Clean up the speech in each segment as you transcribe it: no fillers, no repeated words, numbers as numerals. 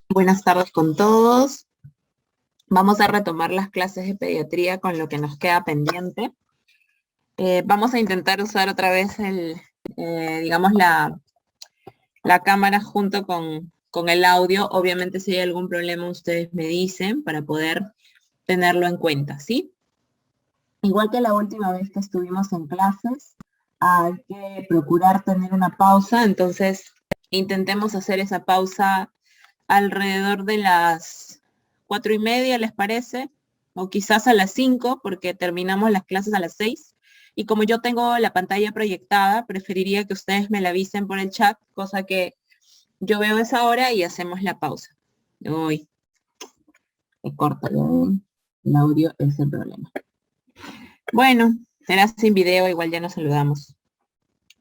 Buenas tardes con todos. Vamos a retomar las clases de pediatría con lo que nos queda pendiente. Vamos a intentar usar otra vez digamos, la cámara junto con el audio. Obviamente, si hay algún problema, ustedes me dicen para poder tenerlo en cuenta, ¿sí? Igual que la última vez que estuvimos en clases, hay que procurar tener una pausa, entonces intentemos hacer esa pausa alrededor de las 4:30, ¿les parece? O quizás a las 5, porque terminamos las clases a las 6. Y como yo tengo la pantalla proyectada, preferiría que ustedes me la avisen por el chat, cosa que yo veo esa hora y hacemos la pausa. Uy, se corta el audio, es el problema. Bueno, será sin video, igual ya nos saludamos.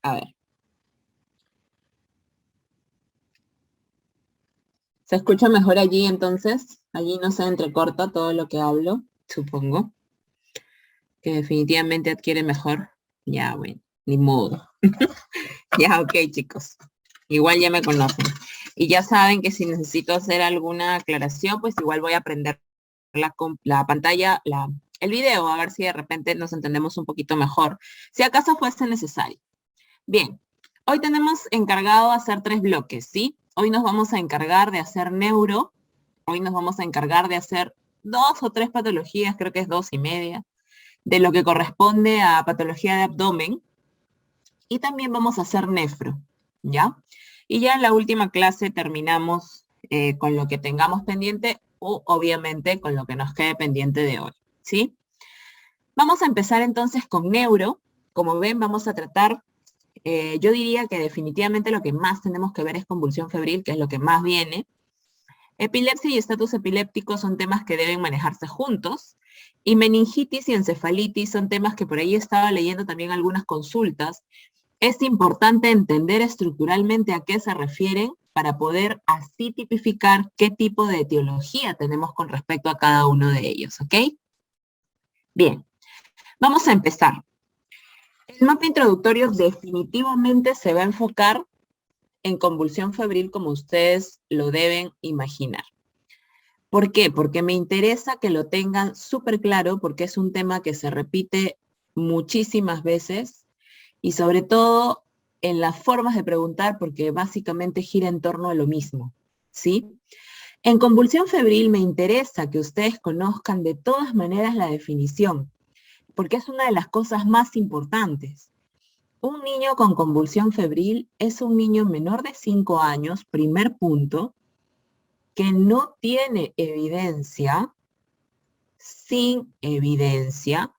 A ver. ¿Se escucha mejor allí entonces? Allí no se entrecorta todo lo que hablo, supongo. Que definitivamente adquiere mejor. Ya, bueno, ni modo. Ya, ok, chicos. Igual ya me conocen. Y ya saben que si necesito hacer alguna aclaración, pues igual voy a prender la pantalla, el video, a ver si de repente nos entendemos un poquito mejor, si acaso fuese necesario. Bien, hoy tenemos encargado hacer 3 bloques, ¿sí? Hoy nos vamos a encargar de hacer neuro, hoy nos vamos a encargar de hacer 2 o 3 patologías, creo que es 2 y media, de lo que corresponde a patología de abdomen, y también vamos a hacer nefro, ¿ya? Y ya en la última clase terminamos con lo que tengamos pendiente o obviamente con lo que nos quede pendiente de hoy, ¿sí? Vamos a empezar entonces con neuro. Como ven, vamos a tratar, yo diría que definitivamente lo que más tenemos que ver es convulsión febril, que es lo que más viene. Epilepsia y estatus epiléptico son temas que deben manejarse juntos. Y meningitis y encefalitis son temas que por ahí estaba leyendo también algunas consultas. Es importante entender estructuralmente a qué se refieren para poder así tipificar qué tipo de etiología tenemos con respecto a cada uno de ellos, ¿ok? Bien, vamos a empezar. El mapa introductorio definitivamente se va a enfocar en convulsión febril como ustedes lo deben imaginar. ¿Por qué? Porque me interesa que lo tengan súper claro porque es un tema que se repite muchísimas veces y sobre todo en las formas de preguntar porque básicamente gira en torno a lo mismo, ¿sí? En convulsión febril me interesa que ustedes conozcan de todas maneras la definición porque es una de las cosas más importantes. Un niño con convulsión febril es un niño menor de 5 años, primer punto, que no tiene evidencia, sin evidencia,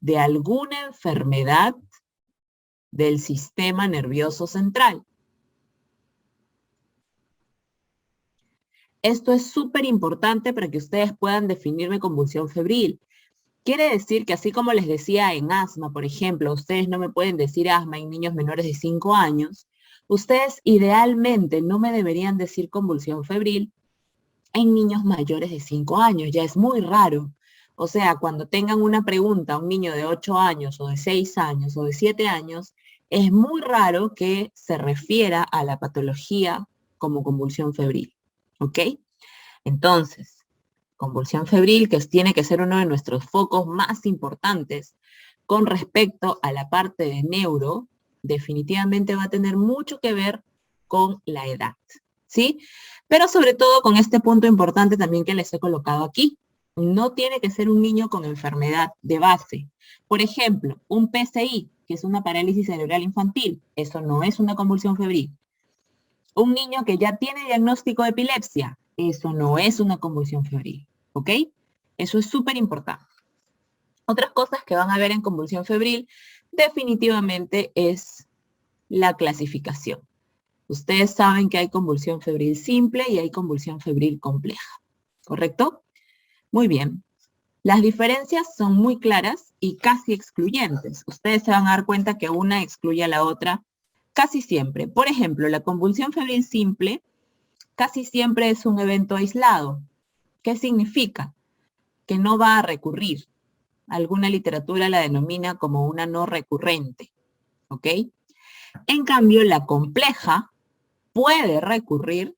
de alguna enfermedad del sistema nervioso central. Esto es súper importante para que ustedes puedan definirme convulsión febril. Quiere decir que así como les decía en asma, por ejemplo, ustedes no me pueden decir asma en niños menores de 5 años, ustedes idealmente no me deberían decir convulsión febril en niños mayores de 5 años, ya es muy raro. O sea, cuando tengan una pregunta a un niño de 8 años o de 6 años o de 7 años, es muy raro que se refiera a la patología como convulsión febril. ¿Ok? Entonces, convulsión febril, que tiene que ser uno de nuestros focos más importantes con respecto a la parte de neuro, definitivamente va a tener mucho que ver con la edad, ¿sí? Pero sobre todo con este punto importante también que les he colocado aquí. No tiene que ser un niño con enfermedad de base. Por ejemplo, un PCI, que es una parálisis cerebral infantil, eso no es una convulsión febril. Un niño que ya tiene diagnóstico de epilepsia, eso no es una convulsión febril, ¿ok? Eso es súper importante. Otras cosas que van a ver en convulsión febril definitivamente es la clasificación. Ustedes saben que hay convulsión febril simple y hay convulsión febril compleja, ¿correcto? Muy bien. Las diferencias son muy claras y casi excluyentes. Ustedes se van a dar cuenta que una excluye a la otra casi siempre. Por ejemplo, la convulsión febril simple casi siempre es un evento aislado. ¿Qué significa? Que no va a recurrir. Alguna literatura la denomina como una no recurrente, ¿ok? En cambio, la compleja puede recurrir,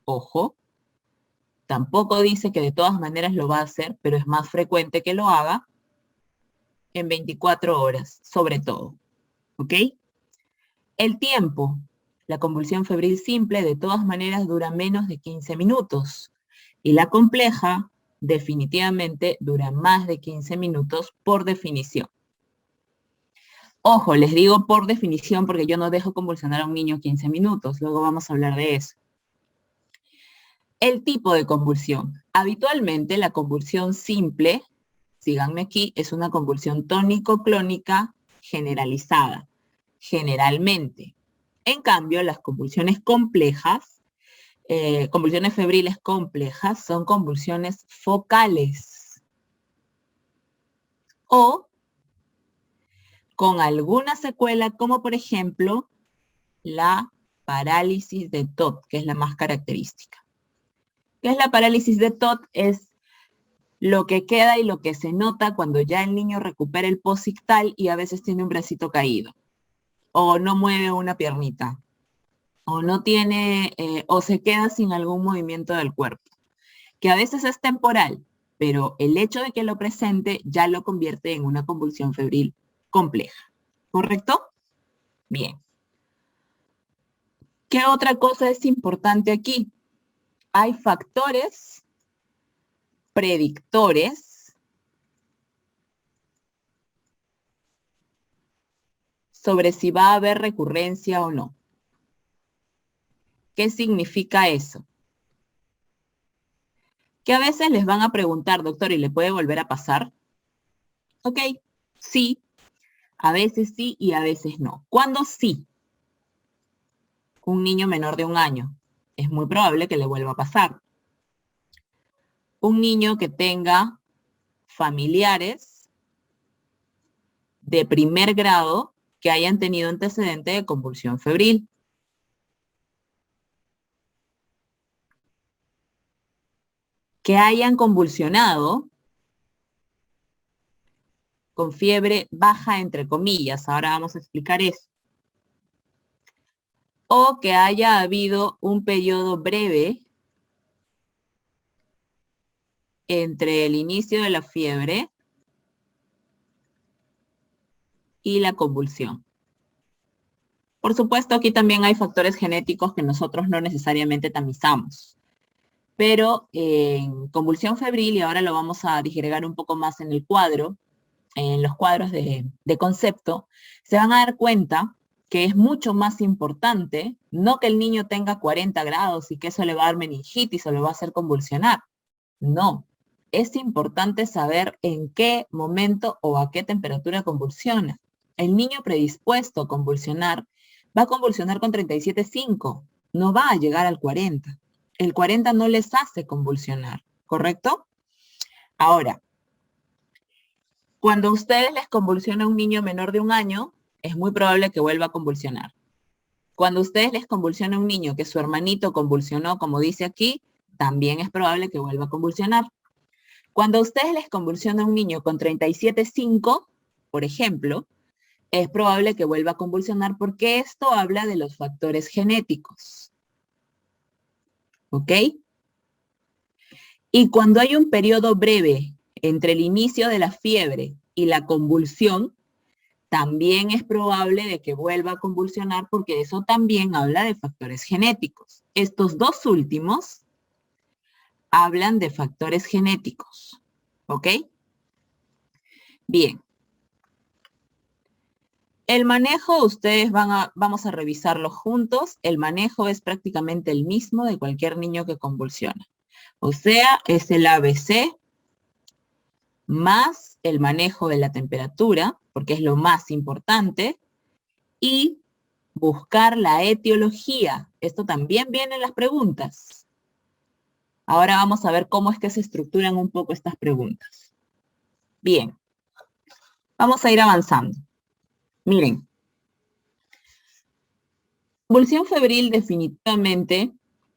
ojo, Tampoco dice que de todas maneras lo va a hacer, pero es más frecuente que lo haga en 24 horas, sobre todo. ¿Ok? El tiempo. La convulsión febril simple de todas maneras dura menos de 15 minutos. Y la compleja definitivamente dura más de 15 minutos por definición. Ojo, les digo por definición porque yo no dejo convulsionar a un niño 15 minutos. Luego vamos a hablar de eso. El tipo de convulsión. Habitualmente la convulsión simple, síganme aquí, es una convulsión tónico-clónica generalizada. Generalmente. En cambio, las convulsiones complejas, convulsiones febriles complejas, son convulsiones focales. O con alguna secuela, como por ejemplo, la parálisis de Todd, que es la más característica. ¿Qué es la parálisis de Todd? Es lo que queda y lo que se nota cuando ya el niño recupera el posictal y a veces tiene un bracito caído, o no mueve una piernita, o no tiene, o se queda sin algún movimiento del cuerpo, que a veces es temporal, pero el hecho de que lo presente ya lo convierte en una convulsión febril compleja. ¿Correcto? Bien. ¿Qué otra cosa es importante aquí? Hay factores predictores sobre si va a haber recurrencia o no. ¿Qué significa eso? Que a veces les van a preguntar, doctor, ¿y le puede volver a pasar? Ok, sí, a veces sí y a veces no. ¿Cuándo sí? Un niño menor de 1 año. Es muy probable que le vuelva a pasar. Un niño que tenga familiares de primer grado que hayan tenido antecedente de convulsión febril. Que hayan convulsionado con fiebre baja, entre comillas. Ahora vamos a explicar eso. O que haya habido un periodo breve entre el inicio de la fiebre y la convulsión. Por supuesto, aquí también hay factores genéticos que nosotros no necesariamente tamizamos. Pero en convulsión febril, y ahora lo vamos a disgregar un poco más en el cuadro, en los cuadros de concepto, se van a dar cuenta que es mucho más importante, no que el niño tenga 40 grados y que eso le va a dar meningitis o le va a hacer convulsionar. No, es importante saber en qué momento o a qué temperatura convulsiona. El niño predispuesto a convulsionar va a convulsionar con 37,5, no va a llegar al 40. El 40 no les hace convulsionar, ¿correcto? Ahora, cuando ustedes les convulsiona a un niño menor de 1 año, es muy probable que vuelva a convulsionar. Cuando ustedes les convulsiona a un niño que su hermanito convulsionó, como dice aquí, también es probable que vuelva a convulsionar. Cuando ustedes les convulsiona a un niño con 37,5, por ejemplo, es probable que vuelva a convulsionar porque esto habla de los factores genéticos. ¿Ok? Y cuando hay un periodo breve entre el inicio de la fiebre y la convulsión, también es probable de que vuelva a convulsionar porque eso también habla de factores genéticos. Estos dos últimos hablan de factores genéticos. ¿Ok? Bien. El manejo, ustedes vamos a revisarlo juntos. El manejo es prácticamente el mismo de cualquier niño que convulsiona. O sea, es el ABC más el manejo de la temperatura, porque es lo más importante, y buscar la etiología. Esto también viene en las preguntas. Ahora vamos a ver cómo es que se estructuran un poco estas preguntas. Bien, vamos a ir avanzando. Miren, convulsión febril definitivamente,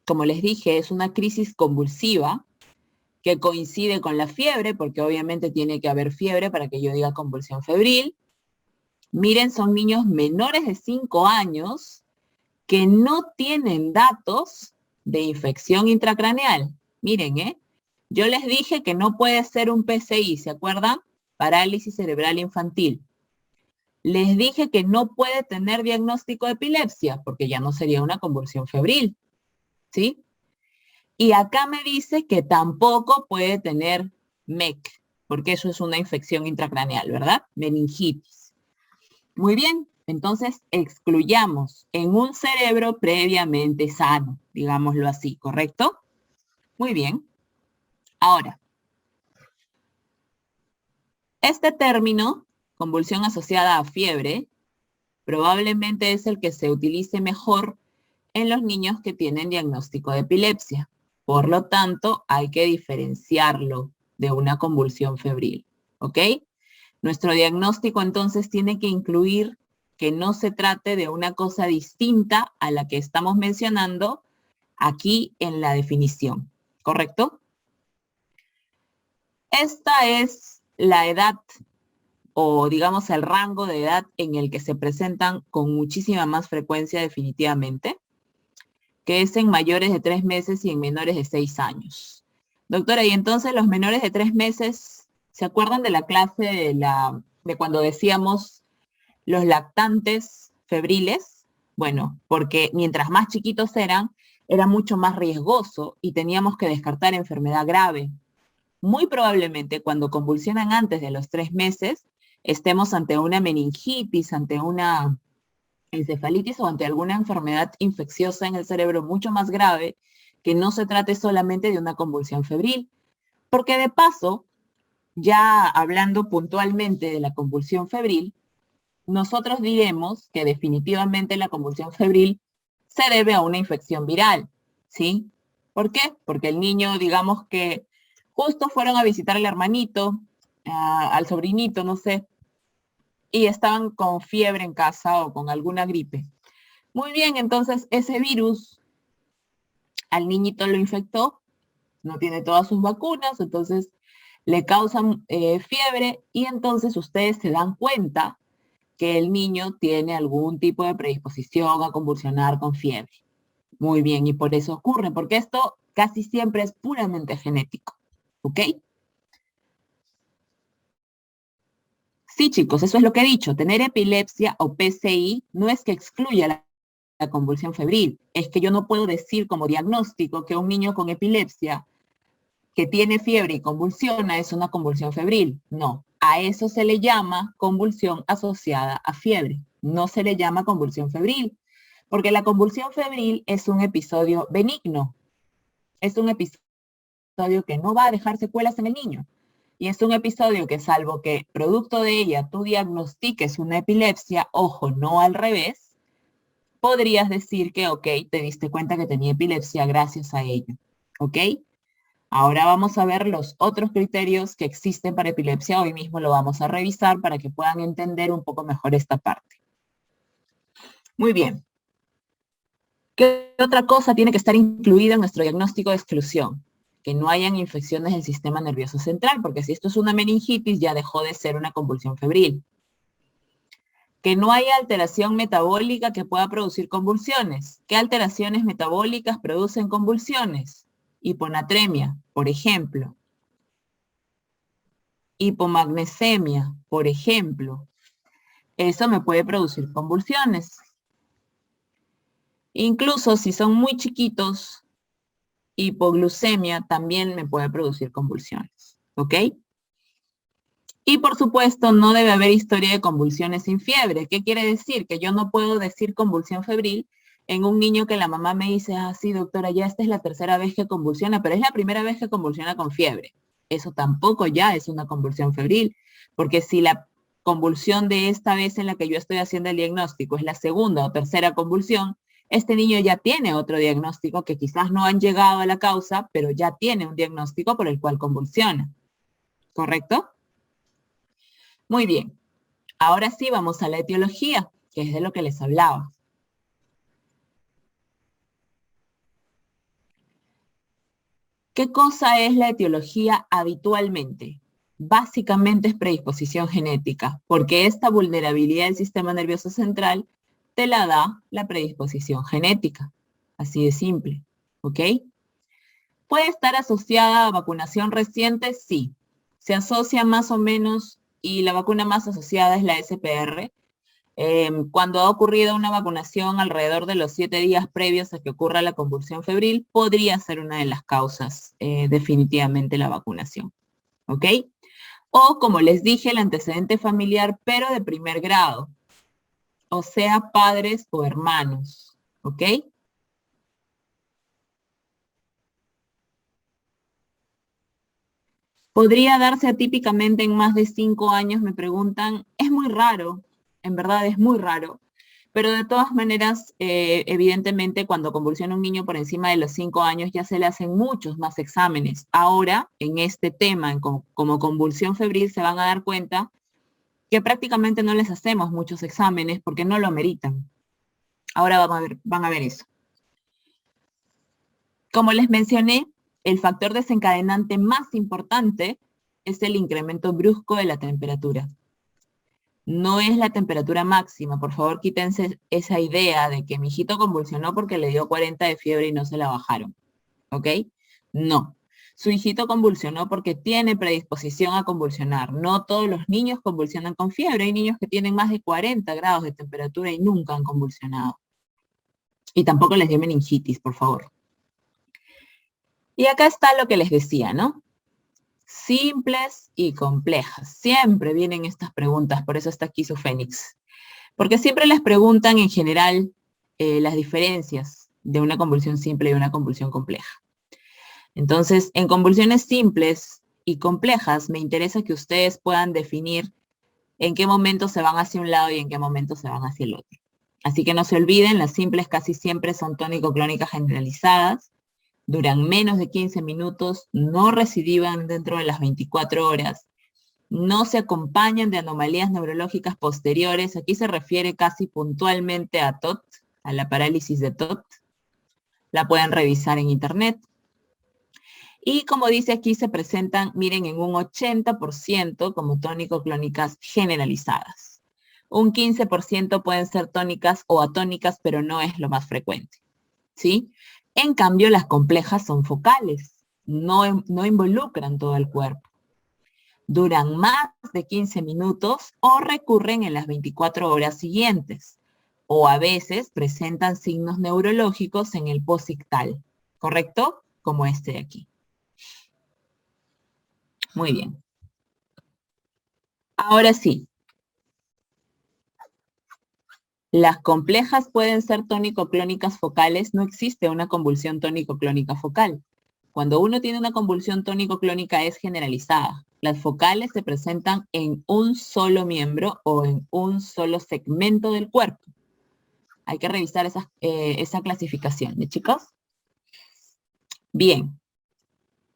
como les dije, es una crisis convulsiva que coincide con la fiebre, porque obviamente tiene que haber fiebre para que yo diga convulsión febril. Miren, son niños menores de 5 años que no tienen datos de infección intracraneal. Miren, yo les dije que no puede ser un PCI, ¿se acuerdan? Parálisis cerebral infantil. Les dije que no puede tener diagnóstico de epilepsia, porque ya no sería una convulsión febril, ¿sí? Y acá me dice que tampoco puede tener MEC, porque eso es una infección intracraneal, ¿verdad? Meningitis. Muy bien, entonces excluyamos en un cerebro previamente sano, digámoslo así, ¿correcto? Muy bien. Ahora, este término, convulsión asociada a fiebre, probablemente es el que se utilice mejor en los niños que tienen diagnóstico de epilepsia. Por lo tanto, hay que diferenciarlo de una convulsión febril, ¿ok? Nuestro diagnóstico entonces tiene que incluir que no se trate de una cosa distinta a la que estamos mencionando aquí en la definición, ¿correcto? Esta es la edad o digamos el rango de edad en el que se presentan con muchísima más frecuencia definitivamente, que es en mayores de 3 meses y en menores de 6 años. Doctora, y entonces los menores de 3 meses, ¿se acuerdan de la clase de cuando decíamos los lactantes febriles? Bueno, porque mientras más chiquitos eran, era mucho más riesgoso y teníamos que descartar enfermedad grave. Muy probablemente cuando convulsionan antes de los 3 meses, estemos ante una meningitis, ante una encefalitis o ante alguna enfermedad infecciosa en el cerebro mucho más grave, que no se trate solamente de una convulsión febril. Porque de paso, ya hablando puntualmente de la convulsión febril, nosotros diremos que definitivamente la convulsión febril se debe a una infección viral, ¿sí? ¿Por qué? Porque el niño, digamos que justo fueron a visitar al hermanito, al sobrinito, no sé, y estaban con fiebre en casa o con alguna gripe. Muy bien, entonces ese virus al niñito lo infectó, no tiene todas sus vacunas, entonces le causan fiebre y entonces ustedes se dan cuenta que el niño tiene algún tipo de predisposición a convulsionar con fiebre. Muy bien, y por eso ocurre, porque esto casi siempre es puramente genético, ¿ok? Sí, chicos, eso es lo que he dicho. Tener epilepsia o PCI no es que excluya la convulsión febril, es que yo no puedo decir como diagnóstico que un niño con epilepsia que tiene fiebre y convulsiona es una convulsión febril. No, a eso se le llama convulsión asociada a fiebre. No se le llama convulsión febril, porque la convulsión febril es un episodio benigno. Es un episodio que no va a dejar secuelas en el niño. Y es un episodio que, salvo que producto de ella tú diagnostiques una epilepsia, ojo, no al revés, podrías decir que, ok, te diste cuenta que tenía epilepsia gracias a ello. ¿Ok? Ahora vamos a ver los otros criterios que existen para epilepsia. Hoy mismo lo vamos a revisar para que puedan entender un poco mejor esta parte. Muy bien. ¿Qué otra cosa tiene que estar incluida en nuestro diagnóstico de exclusión? Que no hayan infecciones del sistema nervioso central, porque si esto es una meningitis ya dejó de ser una convulsión febril. Que no haya alteración metabólica que pueda producir convulsiones. ¿Qué alteraciones metabólicas producen convulsiones? Hiponatremia, por ejemplo. Hipomagnesemia, por ejemplo. Eso me puede producir convulsiones. Incluso si son muy chiquitos, hipoglucemia también me puede producir convulsiones. ¿Ok? Y por supuesto, no debe haber historia de convulsiones sin fiebre. ¿Qué quiere decir? Que yo no puedo decir convulsión febril en un niño que la mamá me dice, ah, sí, doctora, ya esta es la tercera vez que convulsiona, pero es la primera vez que convulsiona con fiebre. Eso tampoco ya es una convulsión febril, porque si la convulsión de esta vez en la que yo estoy haciendo el diagnóstico es la segunda o tercera convulsión, este niño ya tiene otro diagnóstico que quizás no han llegado a la causa, pero ya tiene un diagnóstico por el cual convulsiona. ¿Correcto? Muy bien. Ahora sí vamos a la etiología, que es de lo que les hablaba. ¿Qué cosa es la etiología habitualmente? Básicamente es predisposición genética, porque esta vulnerabilidad del sistema nervioso central te la da la predisposición genética. Así de simple, ¿ok? ¿Puede estar asociada a vacunación reciente? Sí. Se asocia más o menos, y la vacuna más asociada es la SPR. Cuando ha ocurrido una vacunación alrededor de los 7 días previos a que ocurra la convulsión febril, podría ser una de las causas, definitivamente la vacunación. ¿Ok? O, como les dije, el antecedente familiar, pero de primer grado. O sea, padres o hermanos. ¿Ok? ¿Podría darse atípicamente en más de 5 años? Me preguntan. Es muy raro, en verdad es muy raro. Pero de todas maneras, evidentemente, cuando convulsiona un niño por encima de los 5 años, ya se le hacen muchos más exámenes. Ahora, en este tema, como convulsión febril, se van a dar cuenta que prácticamente no les hacemos muchos exámenes porque no lo ameritan. Ahora van a ver eso. Como les mencioné, el factor desencadenante más importante es el incremento brusco de la temperatura. No es la temperatura máxima. Por favor, quítense esa idea de que mi hijito convulsionó porque le dio 40 de fiebre y no se la bajaron. ¿Ok? No. Su hijito convulsionó porque tiene predisposición a convulsionar. No todos los niños convulsionan con fiebre. Hay niños que tienen más de 40 grados de temperatura y nunca han convulsionado. Y tampoco les dio meningitis, por favor. Y acá está lo que les decía, ¿no? Simples y complejas. Siempre vienen estas preguntas, por eso está aquí su Fénix. Porque siempre les preguntan en general las diferencias de una convulsión simple y una convulsión compleja. Entonces, en convulsiones simples y complejas, me interesa que ustedes puedan definir en qué momento se van hacia un lado y en qué momento se van hacia el otro. Así que no se olviden, las simples casi siempre son tónico-clónicas generalizadas, duran menos de 15 minutos, no recidivan dentro de las 24 horas, no se acompañan de anomalías neurológicas posteriores. Aquí se refiere casi puntualmente a TOT, a la parálisis de TOT. La pueden revisar en internet. Y como dice aquí, se presentan, miren, en un 80% como tónico-clónicas generalizadas. Un 15% pueden ser tónicas o atónicas, pero no es lo más frecuente, ¿sí? En cambio, las complejas son focales, no involucran todo el cuerpo. Duran más de 15 minutos o recurren en las 24 horas siguientes, o a veces presentan signos neurológicos en el posictal, ¿correcto? Como este de aquí. Muy bien. Ahora sí. Las complejas pueden ser tónico-clónicas focales. No existe una convulsión tónico-clónica focal. Cuando uno tiene una convulsión tónico-clónica es generalizada. Las focales se presentan en un solo miembro o en un solo segmento del cuerpo. Hay que revisar esa clasificación, ¿de chicos? Bien.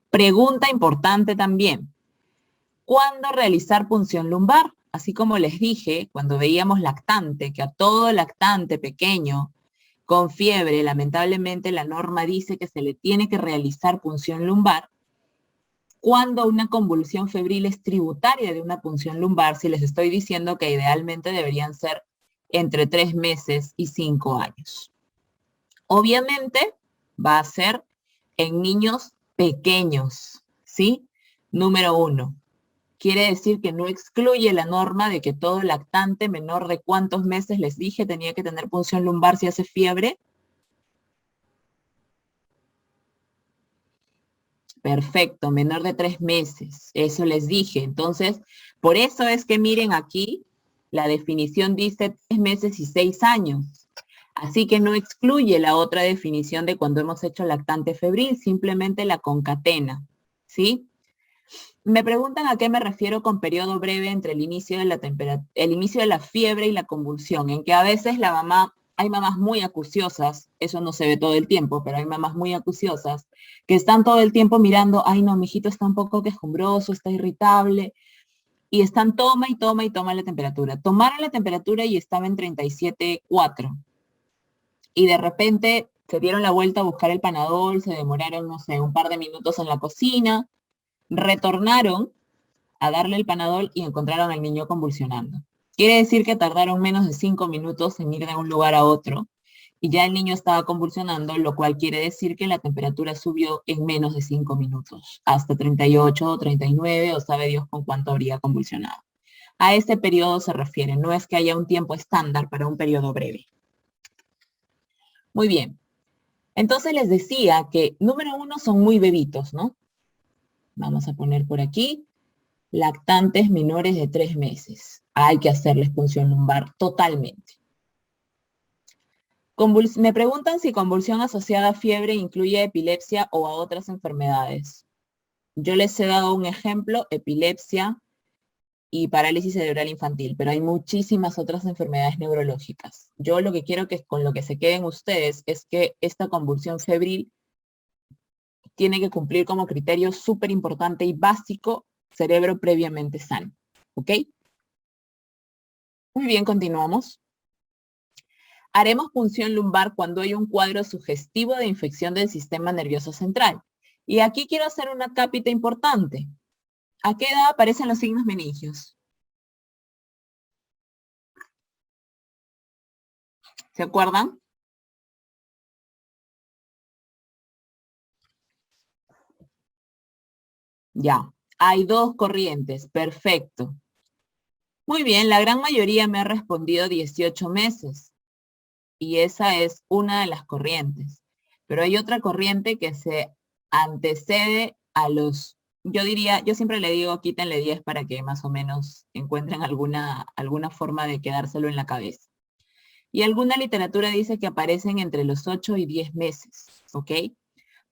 Pregunta importante también. ¿Cuándo realizar punción lumbar? Así como les dije, cuando veíamos lactante, que a todo lactante pequeño con fiebre, lamentablemente la norma dice que se le tiene que realizar punción lumbar. Cuando una convulsión febril es tributaria de una punción lumbar, si les estoy diciendo que idealmente deberían ser entre 3 meses y 5 años. Obviamente va a ser en niños pequeños, ¿sí? Número 1. Quiere decir que no excluye la norma de que todo lactante menor de cuántos meses les dije tenía que tener punción lumbar si hace fiebre. Perfecto, menor de 3 meses, eso les dije. Entonces, por eso es que miren aquí, la definición dice 3 meses y 6 años. Así que no excluye la otra definición de cuando hemos hecho lactante febril, simplemente la concatena, ¿sí? Me preguntan a qué me refiero con periodo breve entre el inicio de la fiebre y la convulsión, en que a veces hay mamás muy acuciosas, eso no se ve todo el tiempo, pero hay mamás muy acuciosas, que están todo el tiempo mirando, ay no, mi hijito está un poco quejumbroso, está irritable, y están toma y toma y toma la temperatura. Tomaron la temperatura y estaba en 37,4. Y de repente se dieron la vuelta a buscar el Panadol, se demoraron, no sé, un par de minutos en la cocina, retornaron a darle el Panadol y encontraron al niño convulsionando. Quiere decir que tardaron menos de 5 minutos en ir de un lugar a otro y ya el niño estaba convulsionando, lo cual quiere decir que la temperatura subió en menos de 5 minutos, hasta 38 o 39, o sabe Dios con cuánto habría convulsionado. A este periodo se refiere, no es que haya un tiempo estándar para un periodo breve. Muy bien. Entonces les decía que, número uno, son muy bebitos, ¿no? Vamos a poner por aquí, lactantes menores de 3 meses. Hay que hacerles punción lumbar totalmente. Me preguntan si convulsión asociada a fiebre incluye epilepsia o a otras enfermedades. Yo les he dado un ejemplo, epilepsia y parálisis cerebral infantil, pero hay muchísimas otras enfermedades neurológicas. Yo lo que quiero que con lo que se queden ustedes es que esta convulsión febril tiene que cumplir como criterio súper importante y básico cerebro previamente sano. ¿Ok? Muy bien, continuamos. Haremos punción lumbar cuando hay un cuadro sugestivo de infección del sistema nervioso central. Y aquí quiero hacer una cápita importante. ¿A qué edad aparecen los signos meningios? ¿Se acuerdan? Ya. Hay dos corrientes. Perfecto. Muy bien, la gran mayoría me ha respondido 18 meses. Y esa es una de las corrientes. Pero hay otra corriente que se antecede a los, yo diría, yo siempre le digo, quítenle 10 para que más o menos encuentren alguna forma de quedárselo en la cabeza. Y alguna literatura dice que aparecen entre los 8 y 10 meses, ¿ok?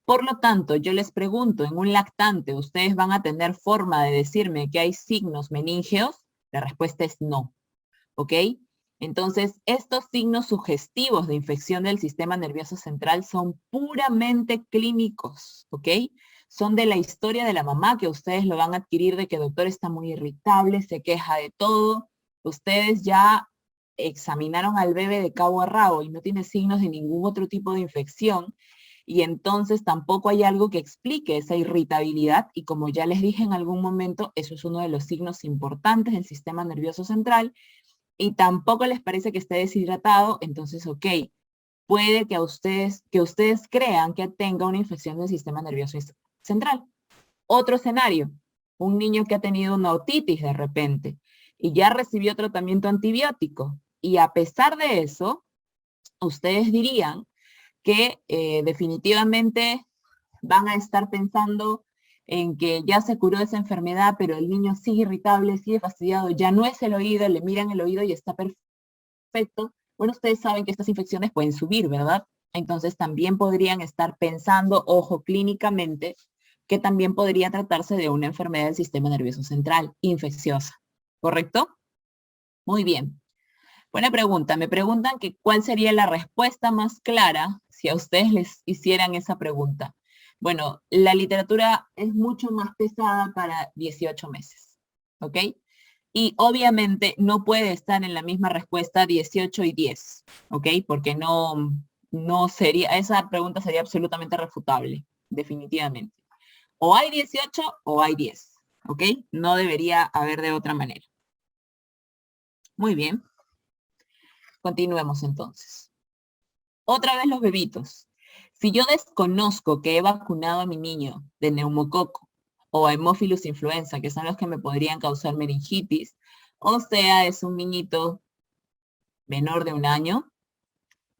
Por lo tanto, yo les pregunto, en un lactante, ¿ustedes van a tener forma de decirme que hay signos meníngeos? La respuesta es no, ¿ok? Entonces, estos signos sugestivos de infección del sistema nervioso central son puramente clínicos, ¿ok? Son de la historia de la mamá que ustedes lo van a adquirir de que el doctor está muy irritable, se queja de todo. Ustedes ya examinaron al bebé de cabo a rabo y no tiene signos de ningún otro tipo de infección. Y entonces tampoco hay algo que explique esa irritabilidad. Y como ya les dije en algún momento, eso es uno de los signos importantes del sistema nervioso central y tampoco les parece que esté deshidratado, entonces, ok, puede que ustedes crean que tenga una infección del sistema nervioso central. Otro escenario, un niño que ha tenido una otitis de repente y ya recibió tratamiento antibiótico y a pesar de eso, ustedes dirían que definitivamente van a estar pensando en que ya se curó esa enfermedad, pero el niño sigue irritable, sigue fastidiado, ya no es el oído, le miran el oído y está perfecto. Bueno, ustedes saben que estas infecciones pueden subir, ¿verdad? Entonces también podrían estar pensando, ojo, clínicamente, que también podría tratarse de una enfermedad del sistema nervioso central, infecciosa, ¿correcto? Muy bien. Buena pregunta. Me preguntan que cuál sería la respuesta más clara si a ustedes les hicieran esa pregunta. Bueno, la literatura es mucho más pesada para 18 meses, ¿ok? Y obviamente no puede estar en la misma respuesta 18 y 10, ¿ok? Porque no sería, esa pregunta sería absolutamente refutable, definitivamente. O hay 18 o hay 10, ¿ok? No debería haber de otra manera. Muy bien. Continuemos entonces. Otra vez los bebitos. Si yo desconozco que he vacunado a mi niño de neumococo o a Haemophilus influenza, que son los que me podrían causar meningitis, o sea, es un niñito menor de 1 año,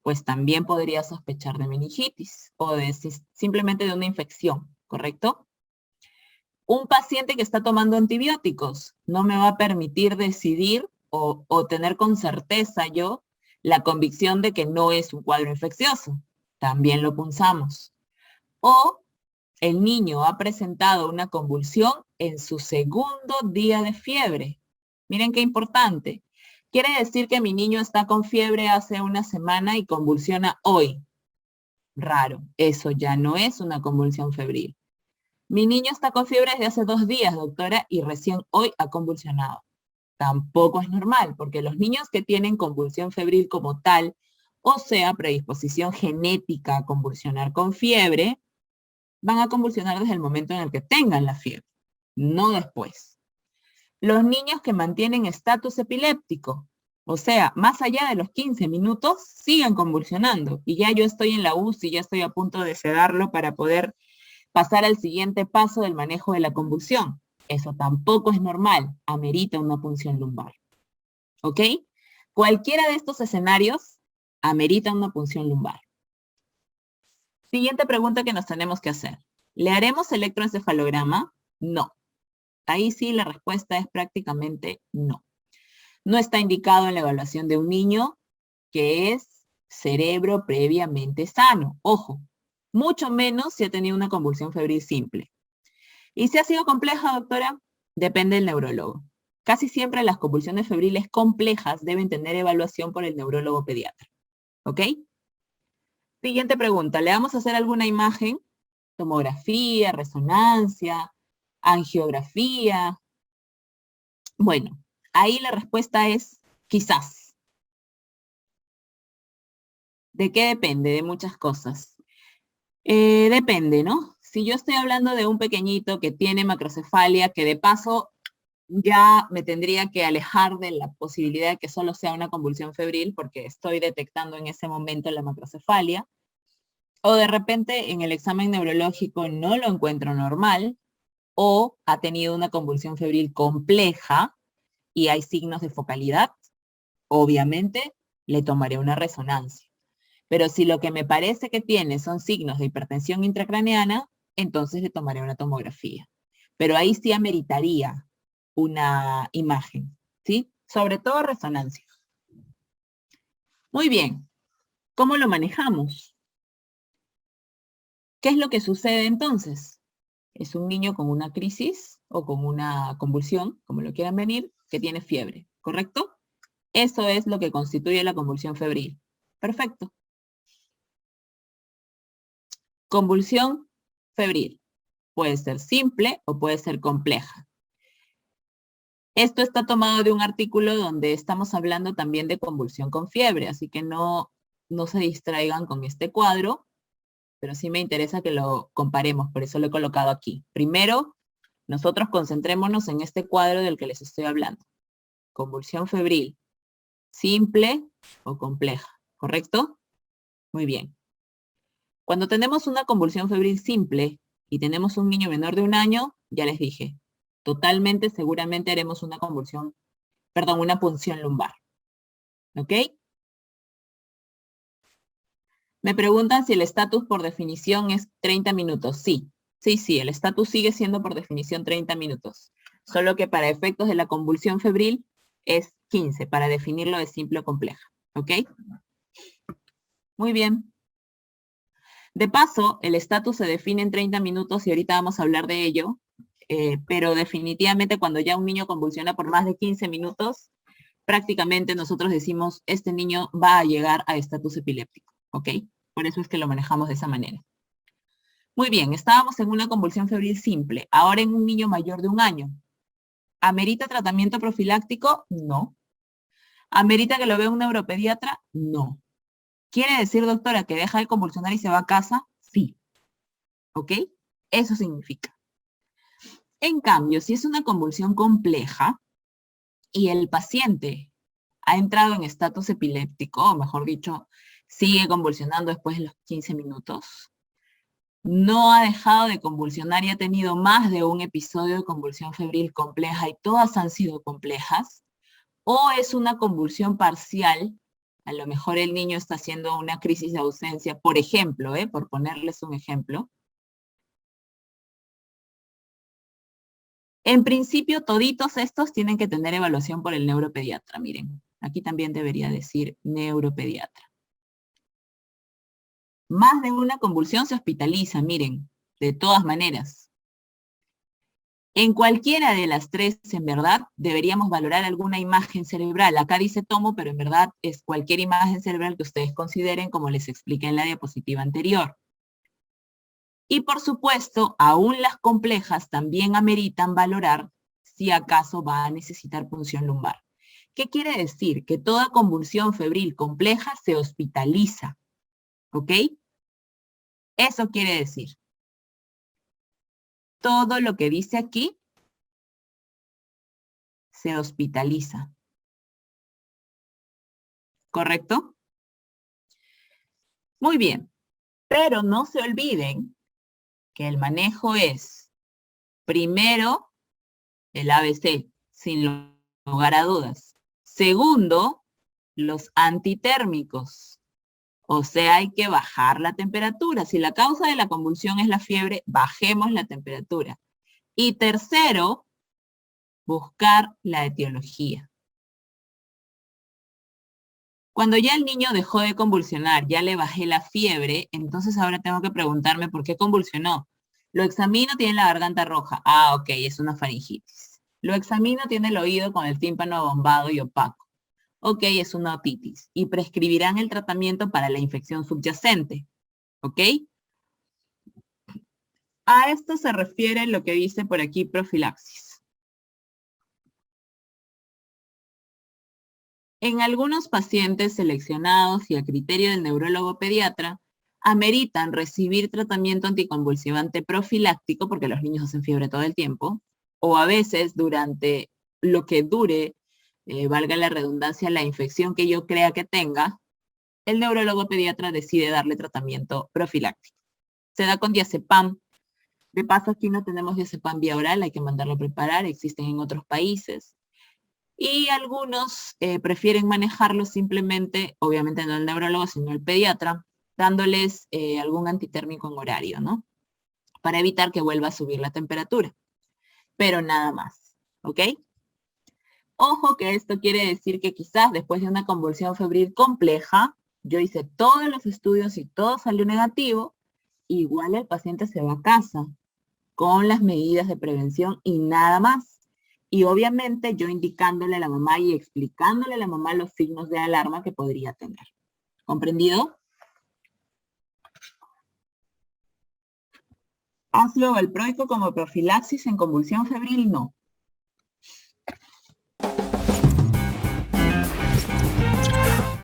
pues también podría sospechar de meningitis o de simplemente de una infección, ¿correcto? Un paciente que está tomando antibióticos no me va a permitir decidir o tener con certeza yo la convicción de que no es un cuadro infeccioso. También lo punzamos. O el niño ha presentado una convulsión en su segundo día de fiebre. Miren qué importante. Quiere decir que mi niño está con fiebre hace una semana y convulsiona hoy. Raro, eso ya no es una convulsión febril. Mi niño está con fiebre desde hace 2 días, doctora, y recién hoy ha convulsionado. Tampoco es normal, porque los niños que tienen convulsión febril como tal, o sea, predisposición genética a convulsionar con fiebre, van a convulsionar desde el momento en el que tengan la fiebre, no después. Los niños que mantienen estatus epiléptico, O sea, más allá de los 15 minutos, siguen convulsionando. Y ya yo estoy en la UCI, ya estoy a punto de sedarlo para poder pasar al siguiente paso del manejo de la convulsión. Eso tampoco es normal, amerita una punción lumbar. ¿Ok? Cualquiera de estos escenarios amerita una punción lumbar. Siguiente pregunta que nos tenemos que hacer. ¿Le haremos electroencefalograma? No. Ahí sí la respuesta es prácticamente no. No está indicado en la evaluación de un niño que es cerebro previamente sano. Ojo, mucho menos si ha tenido una convulsión febril simple. ¿Y si ha sido compleja, doctora? Depende del neurólogo. Casi siempre las convulsiones febriles complejas deben tener evaluación por el neurólogo pediatra. ¿Ok? Siguiente pregunta. ¿Le vamos a hacer alguna imagen? Tomografía, resonancia, angiografía. Bueno, ahí la respuesta es quizás. ¿De qué depende? De muchas cosas. Depende, ¿no? Si yo estoy hablando de un pequeñito que tiene macrocefalia, que de paso ya me tendría que alejar de la posibilidad de que solo sea una convulsión febril porque estoy detectando en ese momento la macrocefalia, o de repente en el examen neurológico no lo encuentro normal, o ha tenido una convulsión febril compleja y hay signos de focalidad, obviamente le tomaré una resonancia. Pero si lo que me parece que tiene son signos de hipertensión intracraneana, entonces le tomaré una tomografía. Pero ahí sí ameritaría una imagen, ¿sí? Sobre todo resonancia. Muy bien. ¿Cómo lo manejamos? ¿Qué es lo que sucede entonces? Es un niño con una crisis o con una convulsión, como lo quieran venir, que tiene fiebre, ¿correcto? Eso es lo que constituye la convulsión febril. Perfecto. Convulsión febril. Puede ser simple o puede ser compleja. Esto está tomado de un artículo donde estamos hablando también de convulsión con fiebre, así que no se distraigan con este cuadro, pero sí me interesa que lo comparemos, por eso lo he colocado aquí. Primero, nosotros concentrémonos en este cuadro del que les estoy hablando. Convulsión febril, simple o compleja, ¿correcto? Muy bien. Cuando tenemos una convulsión febril simple y tenemos un niño menor de 1 año, ya les dije, totalmente seguramente haremos una punción lumbar. ¿Ok? Me preguntan si el estatus por definición es 30 minutos. Sí, sí, el estatus sigue siendo por definición 30 minutos. Solo que para efectos de la convulsión febril es 15, para definirlo de simple o compleja. ¿Ok? Muy bien. De paso, el estatus se define en 30 minutos y ahorita vamos a hablar de ello, pero definitivamente cuando ya un niño convulsiona por más de 15 minutos, prácticamente nosotros decimos, este niño va a llegar a estatus epiléptico, ¿ok? Por eso es que lo manejamos de esa manera. Muy bien, estábamos en una convulsión febril simple, ahora en un niño mayor de 1 año. ¿Amerita tratamiento profiláctico? No. ¿Amerita que lo vea un neuropediatra? No. ¿Quiere decir, doctora, que deja de convulsionar y se va a casa? Sí. ¿Ok? Eso significa. En cambio, si es una convulsión compleja y el paciente ha entrado en estatus epiléptico, o mejor dicho, sigue convulsionando después de los 15 minutos, no ha dejado de convulsionar y ha tenido más de un episodio de convulsión febril compleja y todas han sido complejas, o es una convulsión parcial, a lo mejor el niño está haciendo una crisis de ausencia, por ejemplo, por ponerles un ejemplo. En principio, toditos estos tienen que tener evaluación por el neuropediatra. Miren, aquí también debería decir neuropediatra. Más de una convulsión se hospitaliza, miren, de todas maneras. En cualquiera de las tres, en verdad, deberíamos valorar alguna imagen cerebral. Acá dice tomo, pero en verdad es cualquier imagen cerebral que ustedes consideren, como les expliqué en la diapositiva anterior. Y por supuesto, aún las complejas también ameritan valorar si acaso va a necesitar punción lumbar. ¿Qué quiere decir? Que toda convulsión febril compleja se hospitaliza, ¿ok? Eso quiere decir. Todo lo que dice aquí se hospitaliza. ¿correcto? Muy bien, pero no se olviden que el manejo es, primero, el ABC, sin lugar a dudas. Segundo, los antitérmicos. O sea, hay que bajar la temperatura. Si la causa de la convulsión es la fiebre, bajemos la temperatura. Y tercero, buscar la etiología. Cuando ya el niño dejó de convulsionar, ya le bajé la fiebre, entonces ahora tengo que preguntarme por qué convulsionó. Lo examino, tiene la garganta roja. Ah, ok, es una faringitis. Lo examino, tiene el oído con el tímpano abombado y opaco. Ok, es una otitis. Y prescribirán el tratamiento para la infección subyacente. ¿Ok? A esto se refiere lo que dice por aquí profilaxis. En algunos pacientes seleccionados y a criterio del neurólogo pediatra, ameritan recibir tratamiento anticonvulsivante profiláctico, porque los niños hacen fiebre todo el tiempo, o a veces durante lo que dure, valga la redundancia, la infección que yo crea que tenga, el neurólogo pediatra decide darle tratamiento profiláctico. Se da con diazepam. De paso, aquí no tenemos diazepam vía oral, hay que mandarlo a preparar, existen en otros países. Y algunos prefieren manejarlo simplemente, obviamente no el neurólogo, sino el pediatra, dándoles algún antitérmico en horario, ¿no? Para evitar que vuelva a subir la temperatura. Pero nada más, ¿ok? Ojo que esto quiere decir que quizás después de una convulsión febril compleja, yo hice todos los estudios y todo salió negativo, igual el paciente se va a casa con las medidas de prevención y nada más. Y obviamente yo indicándole a la mamá y explicándole a la mamá los signos de alarma que podría tener. ¿Comprendido? Ácido valproico como profilaxis en convulsión febril, no.